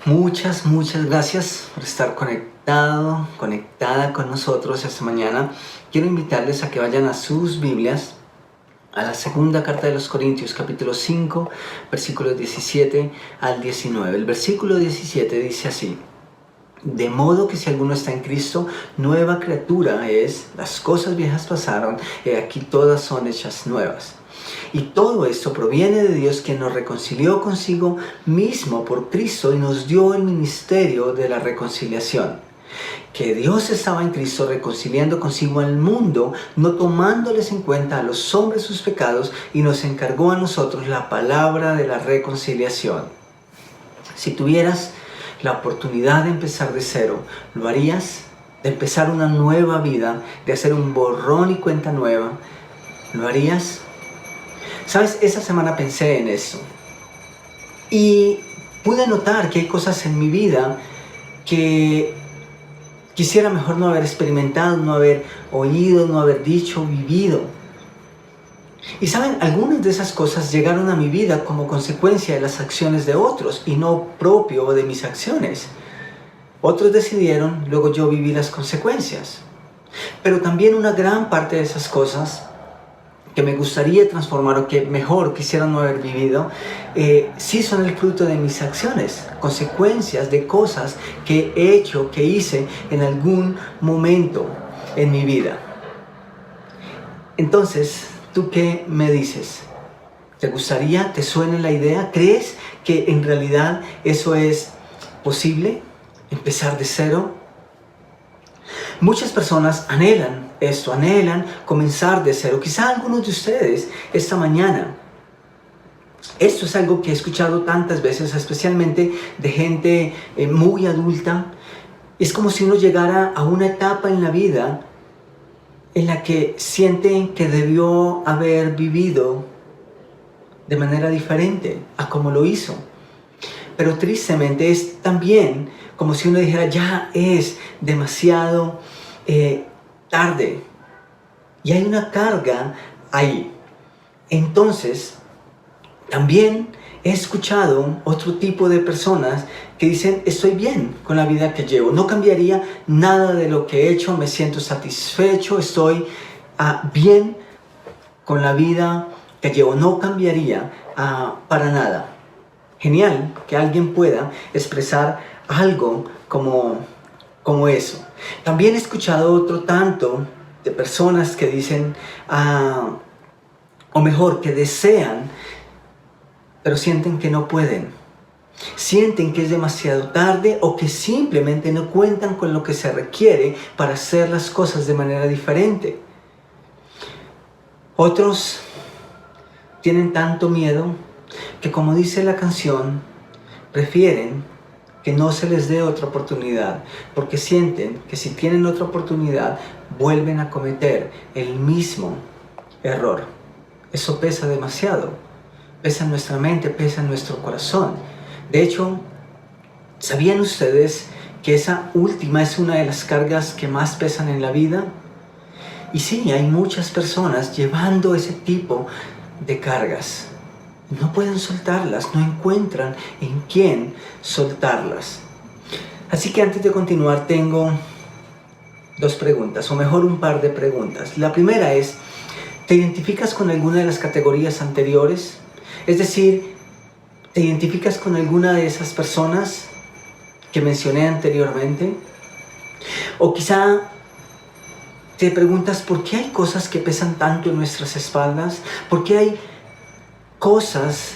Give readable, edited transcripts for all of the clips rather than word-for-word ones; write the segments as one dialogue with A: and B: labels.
A: Muchas gracias por estar conectada con nosotros esta mañana. Quiero invitarles a que vayan a sus Biblias, a la segunda carta de los Corintios, capítulo 5, versículos 17 al 19. El versículo 17 dice así: de modo que si alguno está en Cristo, nueva criatura es, las cosas viejas pasaron, y aquí todas son hechas nuevas. Y todo esto proviene de Dios, quien nos reconcilió consigo mismo por Cristo y nos dio el ministerio de la reconciliación. Que Dios estaba en Cristo reconciliando consigo al mundo, no tomándoles en cuenta a los hombres sus pecados, y nos encargó a nosotros la palabra de la reconciliación. Si tuvieras la oportunidad de empezar de cero, ¿lo harías? De empezar una nueva vida, de hacer un borrón y cuenta nueva, ¿lo harías? ¿Sabes? Esa semana pensé en eso y pude notar que hay cosas en mi vida que quisiera mejor no haber experimentado, no haber oído, no haber dicho, vivido. Y saben, algunas de esas cosas llegaron a mi vida como consecuencia de las acciones de otros y no propio de mis acciones. Otros decidieron, luego yo viví las consecuencias. Pero también una gran parte de esas cosas que me gustaría transformar o que mejor quisiera no haber vivido, sí son el fruto de mis acciones, consecuencias de cosas que he hecho, que hice en algún momento en mi vida. Entonces, ¿tú qué me dices? ¿Te gustaría, te suena la idea? ¿Crees que en realidad eso es posible? ¿Empezar de cero? Muchas personas anhelan esto, anhelan comenzar de cero. Quizá algunos de ustedes esta mañana. Esto es algo que he escuchado tantas veces, especialmente de gente muy adulta. Es como si uno llegara a una etapa en la vida en la que sienten que debió haber vivido de manera diferente a como lo hizo. Pero tristemente es también como si uno dijera, ya es demasiado tarde. Y hay una carga ahí. Entonces, también he escuchado otro tipo de personas que dicen, estoy bien con la vida que llevo. No cambiaría nada de lo que he hecho, me siento satisfecho, estoy bien con la vida que llevo. No cambiaría para nada. Genial que alguien pueda expresar algo como eso. También he escuchado otro tanto de personas que dicen, o mejor, que desean, pero sienten que no pueden. Sienten que es demasiado tarde o que simplemente no cuentan con lo que se requiere para hacer las cosas de manera diferente. Otros tienen tanto miedo que, como dice la canción, prefieren que no se les dé otra oportunidad, porque sienten que si tienen otra oportunidad, vuelven a cometer el mismo error. Eso pesa demasiado, pesa en nuestra mente, pesa en nuestro corazón. De hecho, ¿sabían ustedes que esa última es una de las cargas que más pesan en la vida? Y sí, hay muchas personas llevando ese tipo de cargas. No pueden soltarlas, no encuentran en quién soltarlas. Así que antes de continuar tengo dos preguntas, o mejor un par de preguntas. La primera es, ¿te identificas con alguna de las categorías anteriores? Es decir, ¿te identificas con alguna de esas personas que mencioné anteriormente? O quizá te preguntas, ¿por qué hay cosas que pesan tanto en nuestras espaldas? ¿Por qué hay cosas,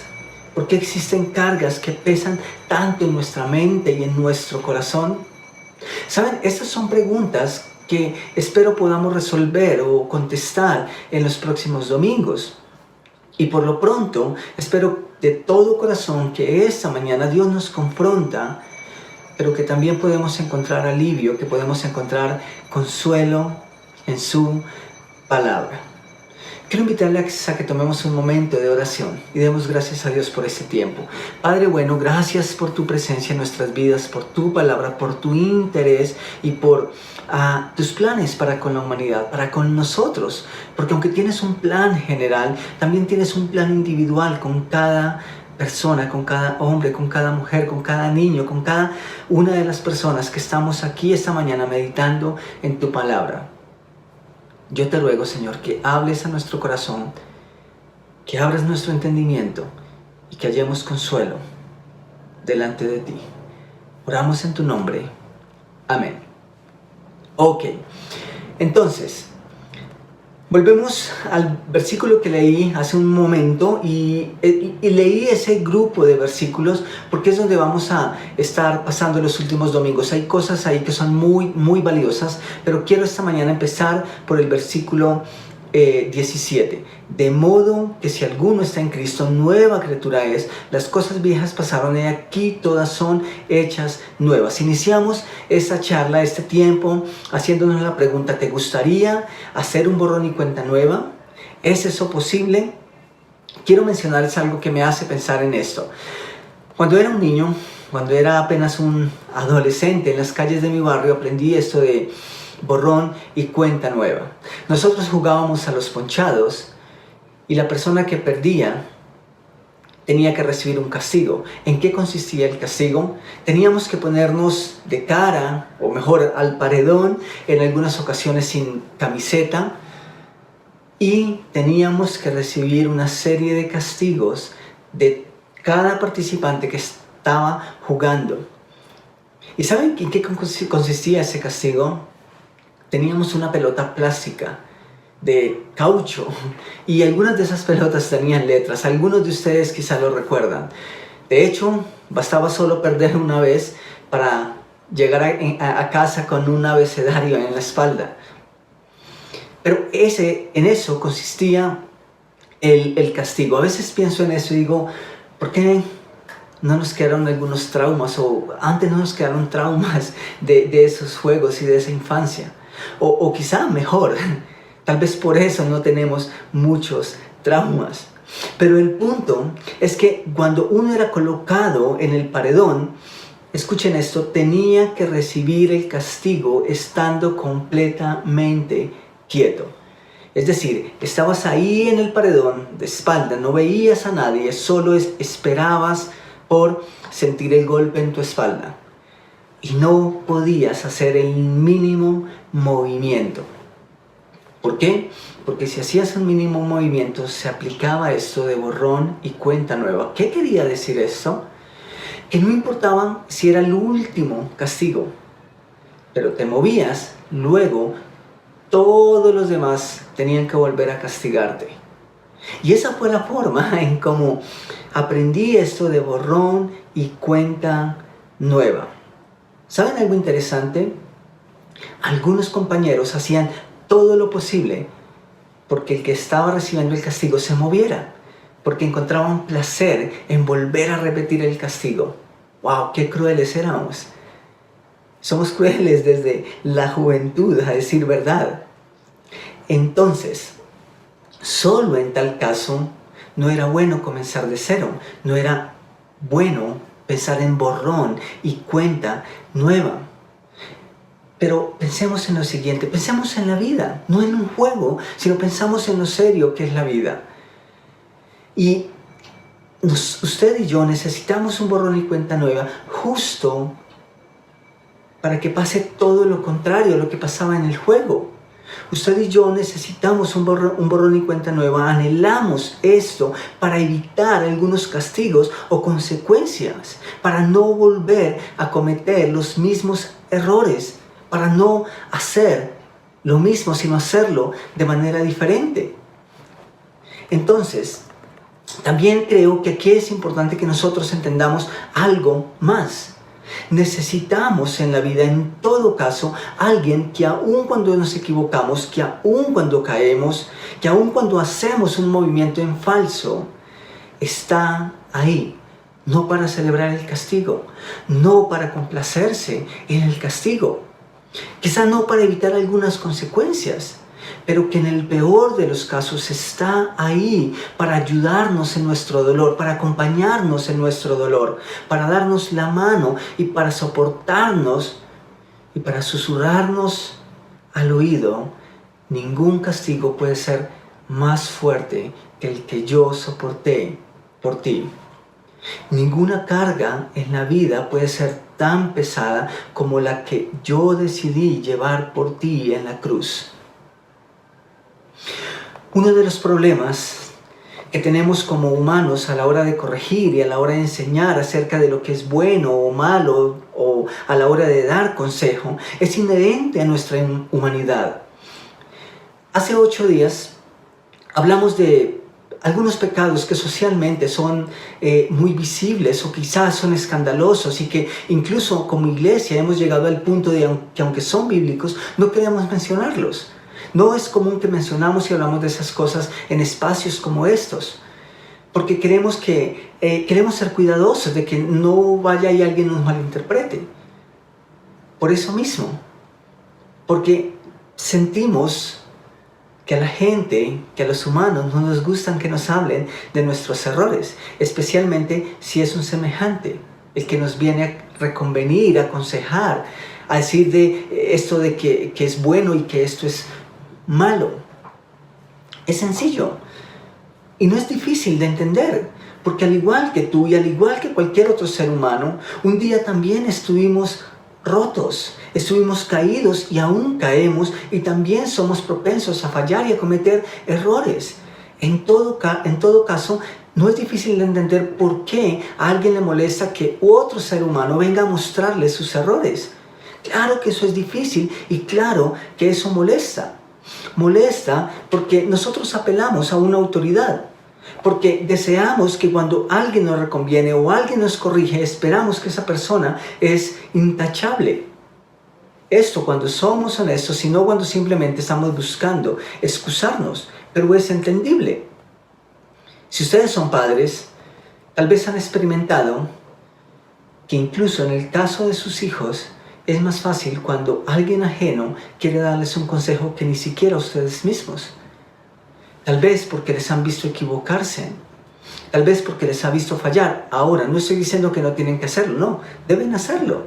A: por qué existen cargas que pesan tanto en nuestra mente y en nuestro corazón? ¿Saben? Estas son preguntas que espero podamos resolver o contestar en los próximos domingos. Y por lo pronto, espero de todo corazón que esta mañana Dios nos confronta, pero que también podemos encontrar alivio, que podemos encontrar consuelo en su palabra. Quiero invitarle a que tomemos un momento de oración y demos gracias a Dios por este tiempo. Padre bueno, gracias por tu presencia en nuestras vidas, por tu palabra, por tu interés y por tus planes para con la humanidad, para con nosotros. Porque aunque tienes un plan general, también tienes un plan individual con cada persona, con cada hombre, con cada mujer, con cada niño, con cada una de las personas que estamos aquí esta mañana meditando en tu palabra. Yo te ruego, Señor, que hables a nuestro corazón, que abras nuestro entendimiento y que hallemos consuelo delante de ti. Oramos en tu nombre. Amén. Ok, entonces, volvemos al versículo que leí hace un momento y leí ese grupo de versículos porque es donde vamos a estar pasando los últimos domingos. Hay cosas ahí que son muy valiosas, pero quiero esta mañana empezar por el versículo 17. De modo que si alguno está en Cristo, nueva criatura es. Las cosas viejas pasaron y aquí todas son hechas nuevas. Iniciamos esta charla, este tiempo, haciéndonos la pregunta: ¿te gustaría hacer un borrón y cuenta nueva? ¿Es eso posible? Quiero mencionarles algo que me hace pensar en esto. Cuando era un niño, cuando era apenas un adolescente, en las calles de mi barrio aprendí esto de borrón y cuenta nueva. Nosotros jugábamos a los ponchados y la persona que perdía tenía que recibir un castigo. ¿En qué consistía el castigo? Teníamos que ponernos de cara, o mejor, al paredón, en algunas ocasiones sin camiseta, y teníamos que recibir una serie de castigos de cada participante que estaba jugando. ¿Y saben en qué consistía ese castigo? Teníamos una pelota plástica de caucho y algunas de esas pelotas tenían letras. Algunos de ustedes quizá lo recuerdan. De hecho, bastaba solo perder una vez para llegar a casa con un abecedario en la espalda. Pero en eso consistía el castigo. A veces pienso en eso y digo, ¿por qué no nos quedaron algunos traumas? O antes no nos quedaron traumas de esos juegos y de esa infancia. O quizá mejor, tal vez por eso no tenemos muchos traumas. Pero el punto es que cuando uno era colocado en el paredón, escuchen esto, tenía que recibir el castigo estando completamente quieto. Es decir, estabas ahí en el paredón de espalda, no veías a nadie, solo esperabas por sentir el golpe en tu espalda. Y no podías hacer el mínimo movimiento. ¿Por qué? Porque si hacías un mínimo movimiento se aplicaba esto de borrón y cuenta nueva. ¿Qué quería decir esto? Que no importaba si era el último castigo, pero te movías, luego todos los demás tenían que volver a castigarte. Y esa fue la forma en cómo aprendí esto de borrón y cuenta nueva. ¿Saben algo interesante? Algunos compañeros hacían todo lo posible porque el que estaba recibiendo el castigo se moviera, porque encontraban placer en volver a repetir el castigo. ¡Wow! ¡Qué crueles éramos! Somos crueles desde la juventud, a decir verdad. Entonces, solo en tal caso no era bueno comenzar de cero, no era bueno pensar en borrón y cuenta nueva. Pero pensemos en lo siguiente, pensemos en la vida, no en un juego, sino pensamos en lo serio que es la vida. Y usted y yo necesitamos un borrón y cuenta nueva justo para que pase todo lo contrario a lo que pasaba en el juego. Usted y yo necesitamos un borrón y cuenta nueva, anhelamos esto para evitar algunos castigos o consecuencias, para no volver a cometer los mismos errores, para no hacer lo mismo, sino hacerlo de manera diferente. Entonces, también creo que aquí es importante que nosotros entendamos algo más. Necesitamos en la vida, en todo caso, alguien que aun cuando nos equivocamos, que aun cuando caemos, que aun cuando hacemos un movimiento en falso, está ahí, no para celebrar el castigo, no para complacerse en el castigo, quizá no para evitar algunas consecuencias, pero que en el peor de los casos está ahí para ayudarnos en nuestro dolor, para acompañarnos en nuestro dolor, para darnos la mano y para soportarnos y para susurrarnos al oído: ningún castigo puede ser más fuerte que el que yo soporté por ti. Ninguna carga en la vida puede ser tan pesada como la que yo decidí llevar por ti en la cruz. Uno de los problemas que tenemos como humanos a la hora de corregir y a la hora de enseñar acerca de lo que es bueno o malo, o a la hora de dar consejo, es inherente a nuestra humanidad. Hace 8 días hablamos de algunos pecados que socialmente son muy visibles o quizás son escandalosos y que incluso como iglesia hemos llegado al punto de que aunque son bíblicos, no queremos mencionarlos. No es común que mencionamos y hablamos de esas cosas en espacios como estos, porque queremos ser cuidadosos de que no vaya y alguien nos malinterprete. Por eso mismo, porque sentimos que a la gente, que a los humanos no nos gustan que nos hablen de nuestros errores, especialmente si es un semejante, el que nos viene a reconvenir, a aconsejar, a decir de esto de que es bueno y que esto es malo. Es sencillo y no es difícil de entender, porque al igual que tú y al igual que cualquier otro ser humano, un día también estuvimos rotos, estuvimos caídos y aún caemos y también somos propensos a fallar y a cometer errores. En todo caso, no es difícil de entender por qué a alguien le molesta que otro ser humano venga a mostrarle sus errores. Claro que eso es difícil y claro que eso molesta. Molesta porque nosotros apelamos a una autoridad, porque deseamos que cuando alguien nos reconviene o alguien nos corrige, esperamos que esa persona es intachable. Esto cuando somos honestos y no cuando simplemente estamos buscando excusarnos, pero es entendible. Si ustedes son padres, tal vez han experimentado que incluso en el caso de sus hijos, es más fácil cuando alguien ajeno quiere darles un consejo que ni siquiera ustedes mismos. Tal vez porque les han visto equivocarse. Tal vez porque les ha visto fallar. Ahora, no estoy diciendo que no tienen que hacerlo, no, deben hacerlo.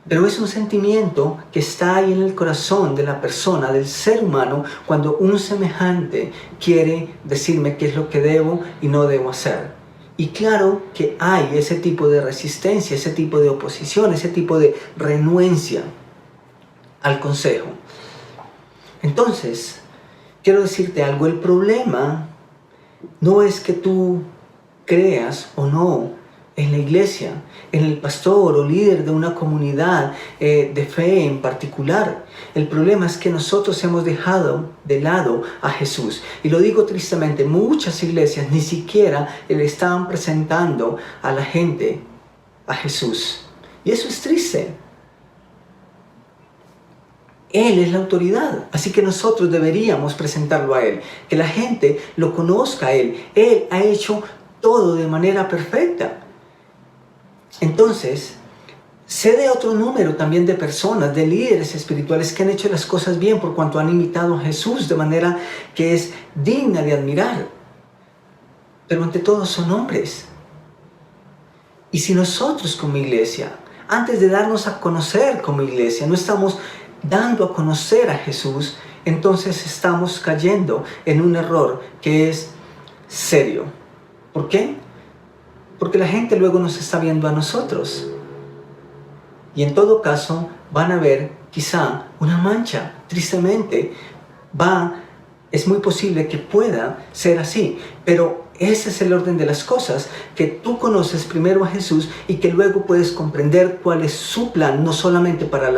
A: Pero es un sentimiento que está ahí en el corazón de la persona, del ser humano, cuando un semejante quiere decirme qué es lo que debo y no debo hacer. Y claro que hay ese tipo de resistencia, ese tipo de oposición, ese tipo de renuencia al consejo. Entonces, quiero decirte algo, el problema no es que tú creas o no en la iglesia, en el pastor o líder de una comunidad de fe en particular. El problema es que nosotros hemos dejado de lado a Jesús. Y lo digo tristemente, muchas iglesias ni siquiera le estaban presentando a la gente a Jesús. Y eso es triste. Él es la autoridad, así que nosotros deberíamos presentarlo a Él, que la gente lo conozca a Él. Él ha hecho todo de manera perfecta. Entonces, sé de otro número también de personas, de líderes espirituales que han hecho las cosas bien por cuanto han imitado a Jesús de manera que es digna de admirar. Pero ante todo son hombres. Y si nosotros como iglesia, antes de darnos a conocer como iglesia, no estamos dando a conocer a Jesús, entonces estamos cayendo en un error que es serio. ¿Por qué? Porque la gente luego nos está viendo a nosotros. Y en todo caso van a ver quizá una mancha. Tristemente, es muy posible que pueda ser así. Pero ese es el orden de las cosas. Que tú conoces primero a Jesús y que luego puedes comprender cuál es su plan, no solamente para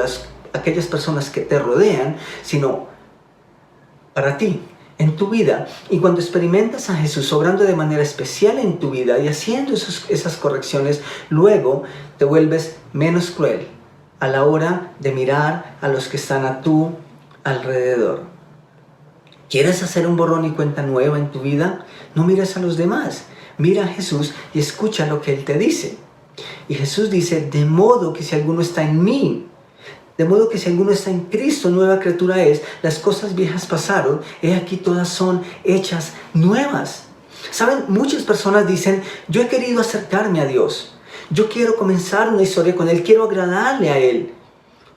A: aquellas personas que te rodean, sino para ti, en tu vida. Y cuando experimentas a Jesús obrando de manera especial en tu vida y haciendo esas correcciones, luego te vuelves menos cruel a la hora de mirar a los que están a tu alrededor. ¿Quieres hacer un borrón y cuenta nueva en tu vida? No mires a los demás, mira a Jesús y escucha lo que Él te dice. Y Jesús dice, de modo que si alguno está en mí, de modo que si alguno está en Cristo, nueva criatura es, las cosas viejas pasaron, he aquí todas son hechas nuevas. ¿Saben? Muchas personas dicen, yo he querido acercarme a Dios, yo quiero comenzar una historia con Él, quiero agradarle a Él.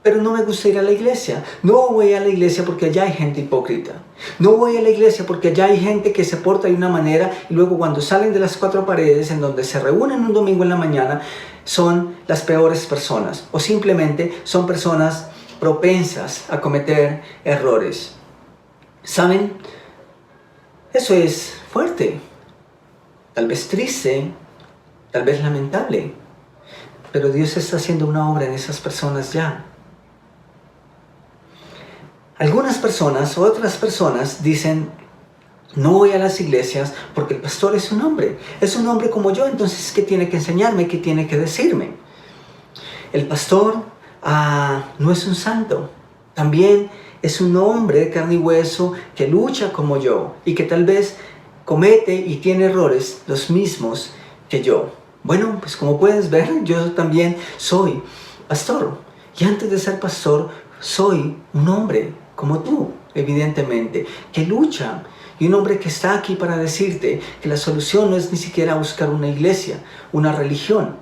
A: pero no me gusta ir a la iglesia. No voy a la iglesia porque allá hay gente hipócrita. No voy a la iglesia porque allá hay gente que se porta de una manera y luego cuando salen de las cuatro paredes en donde se reúnen un domingo en la mañana son las peores personas o simplemente son personas propensas a cometer errores. ¿Saben? Eso es fuerte, tal vez triste, tal vez lamentable, pero Dios está haciendo una obra en esas personas ya. Algunas personas, otras personas dicen, no voy a las iglesias porque el pastor es un hombre como yo, entonces ¿qué tiene que enseñarme? ¿Qué tiene que decirme? El pastor no es un santo, también es un hombre de carne y hueso que lucha como yo y que tal vez comete y tiene errores los mismos que yo. Bueno, pues como puedes ver, yo también soy pastor y antes de ser pastor soy un hombre como tú, evidentemente, que lucha y un hombre que está aquí para decirte que la solución no es ni siquiera buscar una iglesia, una religión,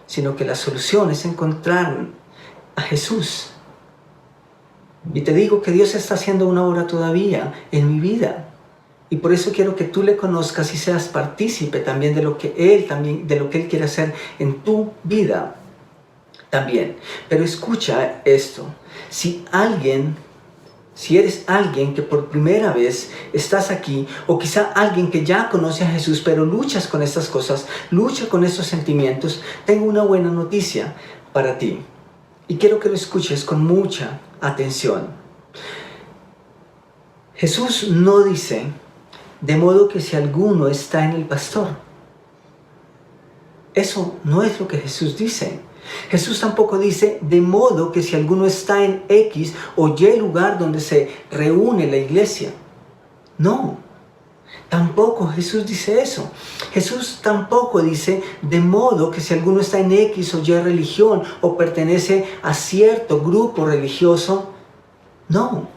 A: sino que la solución es encontrar a Jesús. Y te digo que Dios está haciendo una obra todavía en mi vida. Y por eso quiero que tú le conozcas y seas partícipe también de lo que Él quiere hacer en tu vida también. Pero escucha esto. Si eres alguien que por primera vez estás aquí, o quizá alguien que ya conoce a Jesús, pero luchas con estas cosas, lucha con estos sentimientos, tengo una buena noticia para ti. Y quiero que lo escuches con mucha atención. Jesús no dice, de modo que si alguno está en el pastor. Eso no es lo que Jesús dice. Jesús tampoco dice, de modo que si alguno está en X o Y lugar donde se reúne la iglesia. No, tampoco Jesús dice eso. Jesús tampoco dice, de modo que si alguno está en X o Y religión o pertenece a cierto grupo religioso. No,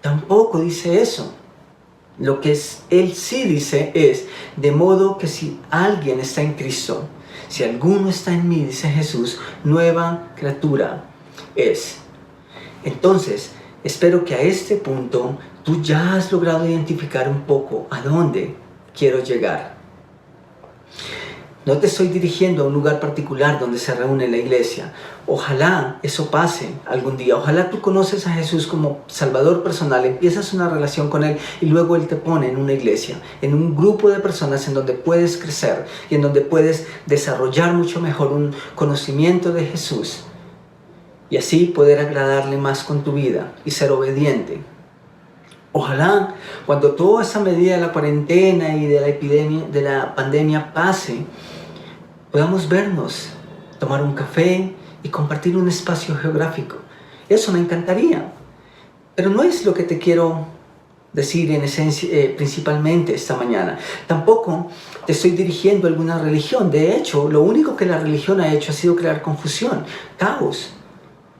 A: tampoco dice eso. Lo que Él sí dice es, de modo que si alguien está en Cristo, si alguno está en mí, dice Jesús, nueva criatura es. Entonces, espero que a este punto tú ya has logrado identificar un poco a dónde quiero llegar. No te estoy dirigiendo a un lugar particular donde se reúne la iglesia. Ojalá eso pase algún día. Ojalá tú conoces a Jesús como Salvador personal, empiezas una relación con Él y luego Él te pone en una iglesia, en un grupo de personas en donde puedes crecer y en donde puedes desarrollar mucho mejor un conocimiento de Jesús y así poder agradarle más con tu vida y ser obediente. Ojalá cuando toda esa medida de la cuarentena y de la pandemia pase, podamos vernos, tomar un café y compartir un espacio geográfico. Eso me encantaría. Pero no es lo que te quiero decir en esencia, principalmente esta mañana. Tampoco te estoy dirigiendo a alguna religión. De hecho, lo único que la religión ha hecho ha sido crear confusión, caos.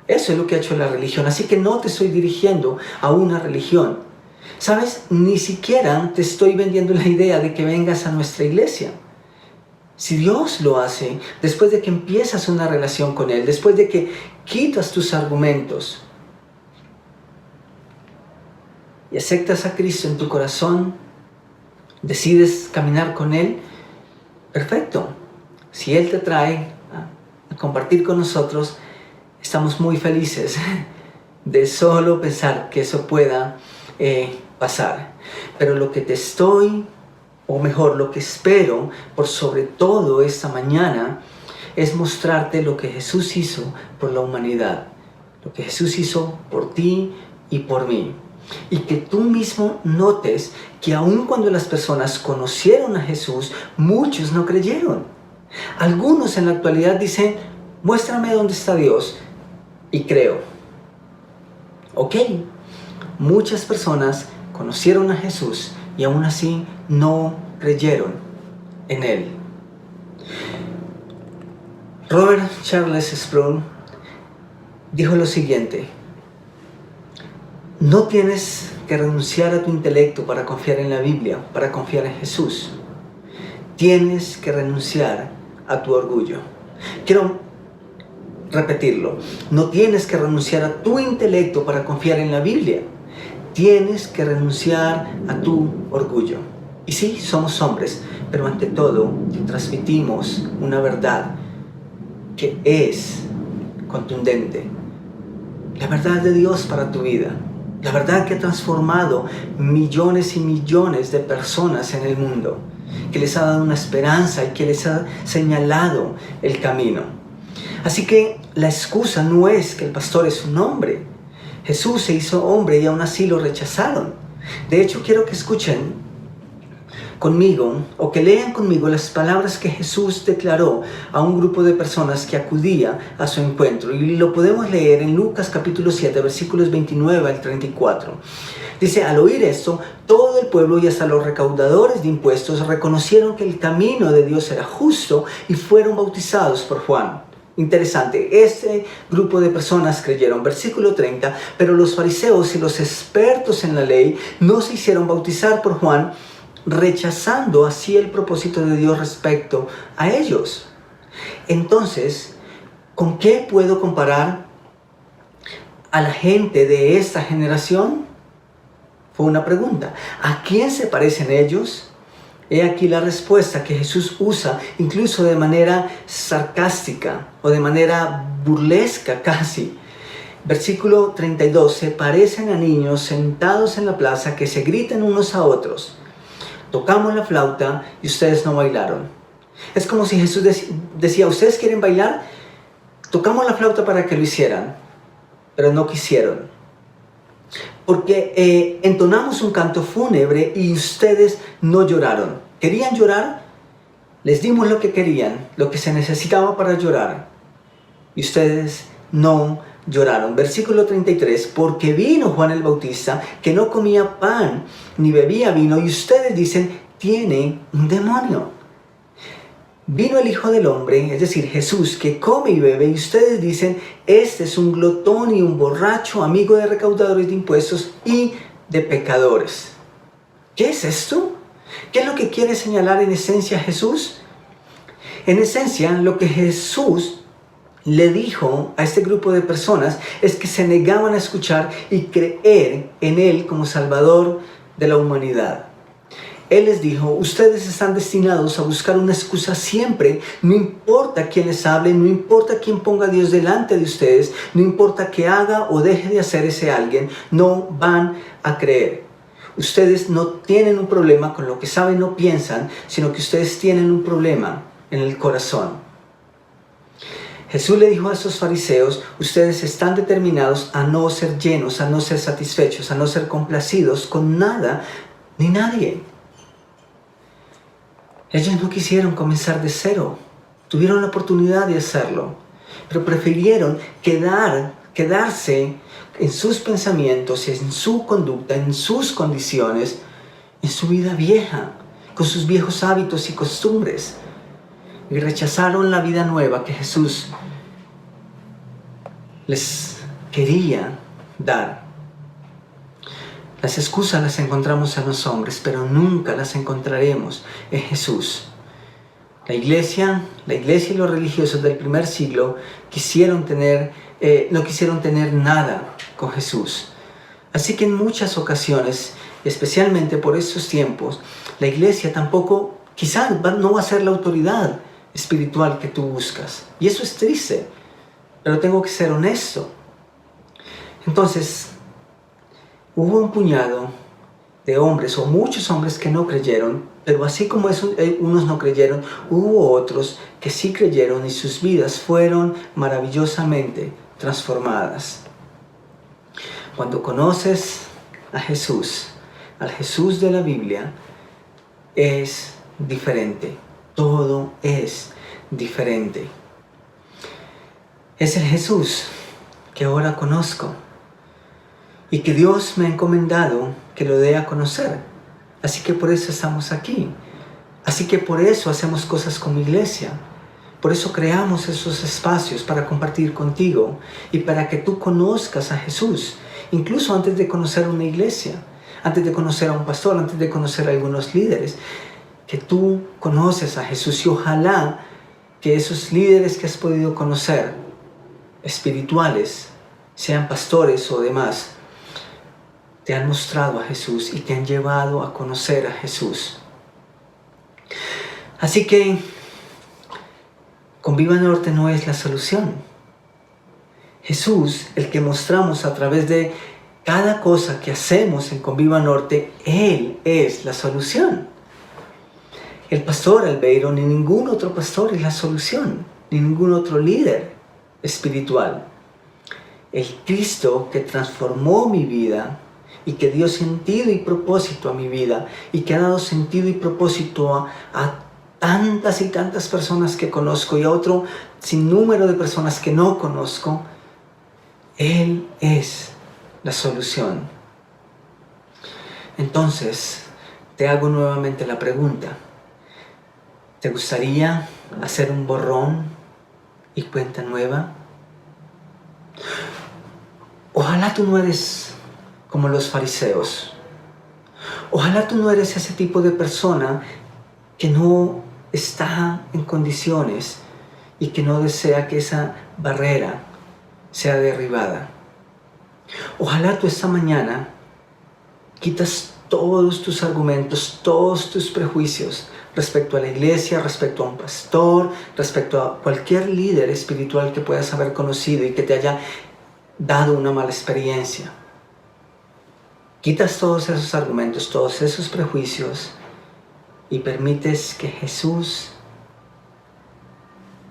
A: Eso es lo que ha hecho la religión. Así que no te estoy dirigiendo a una religión. ¿Sabes? Ni siquiera te estoy vendiendo la idea de que vengas a nuestra iglesia. Si Dios lo hace, después de que empiezas una relación con Él, después de que quitas tus argumentos y aceptas a Cristo en tu corazón, decides caminar con Él, perfecto. Si Él te trae a compartir con nosotros, estamos muy felices de solo pensar que eso pueda pasar. Pero lo que te estoy, o mejor, lo que espero por sobre todo esta mañana, es mostrarte lo que Jesús hizo por la humanidad, lo que Jesús hizo por ti y por mí. Y que tú mismo notes que aun cuando las personas conocieron a Jesús, muchos no creyeron. Algunos en la actualidad dicen, muéstrame dónde está Dios, y creo. Ok, muchas personas conocieron a Jesús y aún así no creyeron en Él. Robert Charles Sproul dijo lo siguiente: no tienes que renunciar a tu intelecto para confiar en la Biblia, para confiar en Jesús. Tienes que renunciar a tu orgullo. Quiero repetirlo. No tienes que renunciar a tu intelecto para confiar en la Biblia. Tienes que renunciar a tu orgullo. Y sí, somos hombres, pero ante todo transmitimos una verdad que es contundente. La verdad de Dios para tu vida. La verdad que ha transformado millones y millones de personas en el mundo. Que les ha dado una esperanza y que les ha señalado el camino. Así que la excusa no es que el pastor es un hombre. Jesús se hizo hombre y aún así lo rechazaron. De hecho, quiero que escuchen conmigo o que lean conmigo las palabras que Jesús declaró a un grupo de personas que acudía a su encuentro. Y lo podemos leer en Lucas capítulo 7, versículos 29 al 34. Dice: al oír esto, todo el pueblo y hasta los recaudadores de impuestos reconocieron que el camino de Dios era justo y fueron bautizados por Juan. Interesante, este grupo de personas creyeron. Versículo 30, pero los fariseos y los expertos en la ley no se hicieron bautizar por Juan, rechazando así el propósito de Dios respecto a ellos. Entonces, ¿con qué puedo comparar a la gente de esta generación? Fue una pregunta. ¿A quién se parecen ellos? He aquí la respuesta que Jesús usa, incluso de manera sarcástica o de manera burlesca casi. Versículo 32, se parecen a niños sentados en la plaza que se gritan unos a otros. Tocamos la flauta y ustedes no bailaron. Es como si Jesús decía: ¿ustedes quieren bailar? Tocamos la flauta para que lo hicieran, pero no quisieron. Porque entonamos un canto fúnebre y ustedes no lloraron. ¿Querían llorar? Les dimos lo que querían, lo que se necesitaba para llorar. Y ustedes no lloraron. Versículo 33, porque vino Juan el Bautista, que no comía pan ni bebía vino, y ustedes dicen: tiene un demonio. Vino el Hijo del Hombre, es decir, Jesús, que come y bebe, y ustedes dicen: este es un glotón y un borracho, amigo de recaudadores de impuestos y de pecadores. ¿Qué es esto? ¿Qué es lo que quiere señalar en esencia Jesús? En esencia, lo que Jesús le dijo a este grupo de personas es que se negaban a escuchar y creer en Él como Salvador de la humanidad. Él les dijo: ustedes están destinados a buscar una excusa siempre, no importa quién les hable, no importa quién ponga a Dios delante de ustedes, no importa qué haga o deje de hacer ese alguien, no van a creer. Ustedes no tienen un problema con lo que saben o piensan, sino que ustedes tienen un problema en el corazón. Jesús le dijo a esos fariseos: ustedes están determinados a no ser llenos, a no ser satisfechos, a no ser complacidos con nada ni nadie. Ellos no quisieron comenzar de cero, tuvieron la oportunidad de hacerlo, pero prefirieron quedarse en sus pensamientos, en su conducta, en sus condiciones, en su vida vieja, con sus viejos hábitos y costumbres, y rechazaron la vida nueva que Jesús les quería dar. Las excusas las encontramos en los hombres, pero nunca las encontraremos en Jesús. La iglesia y los religiosos del primer siglo no quisieron tener nada con Jesús. Así que en muchas ocasiones, especialmente por estos tiempos, la iglesia tampoco, quizás no va a ser la autoridad espiritual que tú buscas. Y eso es triste, pero tengo que ser honesto. Entonces, hubo un puñado de hombres, o muchos hombres, que no creyeron, pero así como unos no creyeron, hubo otros que sí creyeron y sus vidas fueron maravillosamente transformadas. Cuando conoces a Jesús, al Jesús de la Biblia, es diferente. Todo es diferente. Es el Jesús que ahora conozco y que Dios me ha encomendado que lo dé a conocer. Así que por eso estamos aquí. Así que por eso hacemos cosas como iglesia. Por eso creamos esos espacios para compartir contigo y para que tú conozcas a Jesús, incluso antes de conocer una iglesia, antes de conocer a un pastor, antes de conocer a algunos líderes, que tú conoces a Jesús. Y ojalá que esos líderes que has podido conocer espirituales, sean pastores o demás, te han mostrado a Jesús y te han llevado a conocer a Jesús. Así que Conviva Norte no es la solución. Jesús, el que mostramos a través de cada cosa que hacemos en Conviva Norte, Él es la solución. El pastor Albeiro ni ningún otro pastor es la solución, ni ningún otro líder espiritual. El Cristo que transformó mi vida y que dio sentido y propósito a mi vida y que ha dado sentido y propósito a tantas y tantas personas que conozco y a otro sinnúmero de personas que no conozco, Él es la solución. Entonces, te hago nuevamente la pregunta. ¿Te gustaría hacer un borrón y cuenta nueva? Ojalá tú no eres como los fariseos. Ojalá tú no eres ese tipo de persona que no está en condiciones y que no desea que esa barrera sea derribada. Ojalá tú esta mañana quitas todos tus argumentos, todos tus prejuicios respecto a la iglesia, respecto a un pastor, respecto a cualquier líder espiritual que puedas haber conocido y que te haya dado una mala experiencia. Quitas todos esos argumentos, todos esos prejuicios y permites que Jesús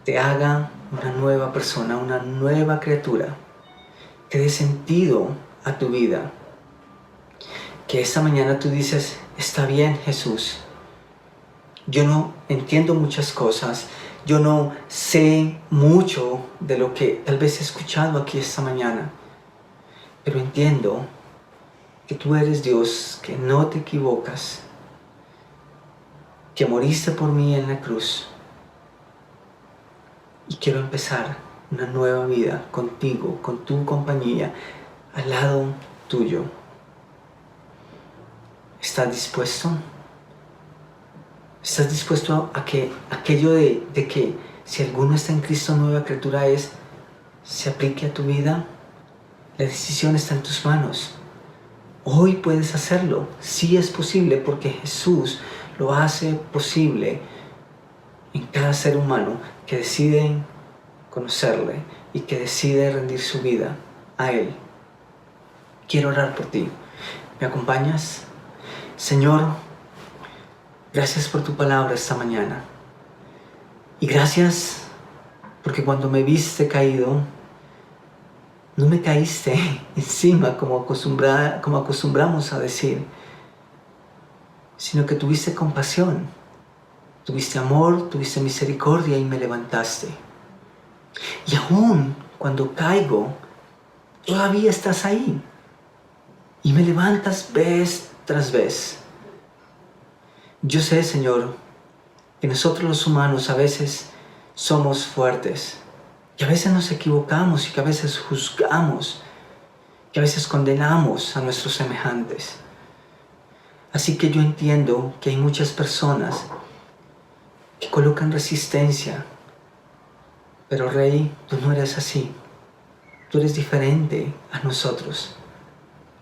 A: te haga una nueva persona, una nueva criatura, que dé sentido a tu vida. Que esta mañana tú dices, está bien Jesús, yo no entiendo muchas cosas, yo no sé mucho de lo que tal vez he escuchado aquí esta mañana, pero entiendo que tú eres Dios, que no te equivocas, que moriste por mí en la cruz y quiero empezar una nueva vida contigo, con tu compañía, al lado tuyo. ¿Estás dispuesto? ¿Estás dispuesto a que aquello de que si alguno está en Cristo, nueva criatura es, se aplique a tu vida? La decisión está en tus manos. Hoy puedes hacerlo. Sí es posible porque Jesús lo hace posible en cada ser humano que decide conocerle y que decide rendir su vida a Él. Quiero orar por ti. ¿Me acompañas? Señor, gracias por tu palabra esta mañana. Y gracias porque cuando me viste caído, no me caíste encima como acostumbramos a decir, sino que tuviste compasión, tuviste amor, tuviste misericordia y me levantaste. Y aún cuando caigo, todavía estás ahí y me levantas vez tras vez. Yo sé, Señor, que nosotros los humanos a veces somos fuertes, que a veces nos equivocamos y que a veces juzgamos, que a veces condenamos a nuestros semejantes. Así que yo entiendo que hay muchas personas que colocan resistencia, pero Rey, tú no eres así. Tú eres diferente a nosotros.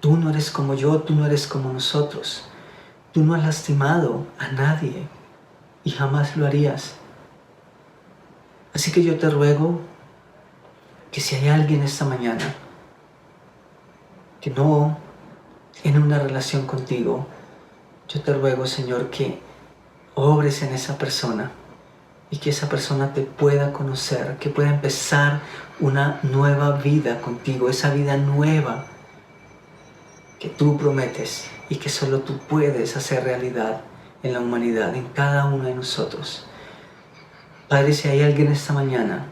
A: Tú no eres como yo, tú no eres como nosotros. Tú no has lastimado a nadie y jamás lo harías. Así que yo te ruego que si hay alguien esta mañana que no tiene una relación contigo, yo te ruego, Señor, que obres en esa persona y que esa persona te pueda conocer, que pueda empezar una nueva vida contigo, esa vida nueva que tú prometes y que solo tú puedes hacer realidad en la humanidad, en cada uno de nosotros. Padre, si hay alguien esta mañana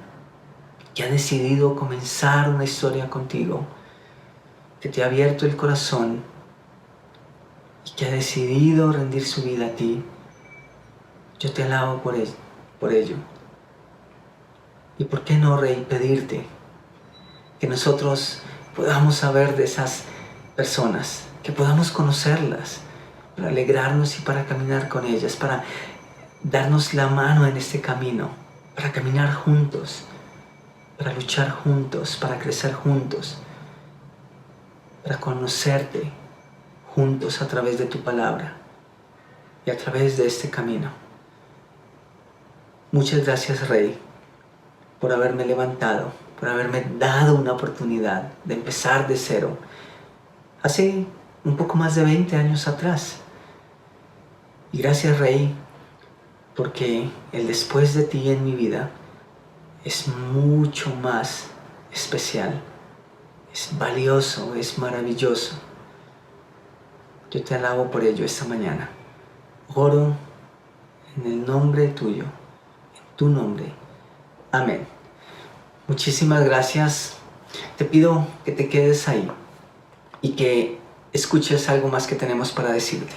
A: que ha decidido comenzar una historia contigo, que te ha abierto el corazón y que ha decidido rendir su vida a ti, yo te alabo por ello. Y por qué no, Rey, pedirte que nosotros podamos saber de esas personas, que podamos conocerlas, para alegrarnos y para caminar con ellas, para darnos la mano en este camino, para caminar juntos, para luchar juntos, para crecer juntos, para conocerte juntos a través de tu palabra y a través de este camino. Muchas gracias, Rey, por haberme levantado, por haberme dado una oportunidad de empezar de cero hace un poco más de 20 años atrás. Y gracias, Rey, porque el después de ti en mi vida es mucho más especial, es valioso, es maravilloso. Yo te alabo por ello esta mañana. Oro en el nombre tuyo, en tu nombre. Amén. Muchísimas gracias. Te pido que te quedes ahí y que escuches algo más que tenemos para decirte.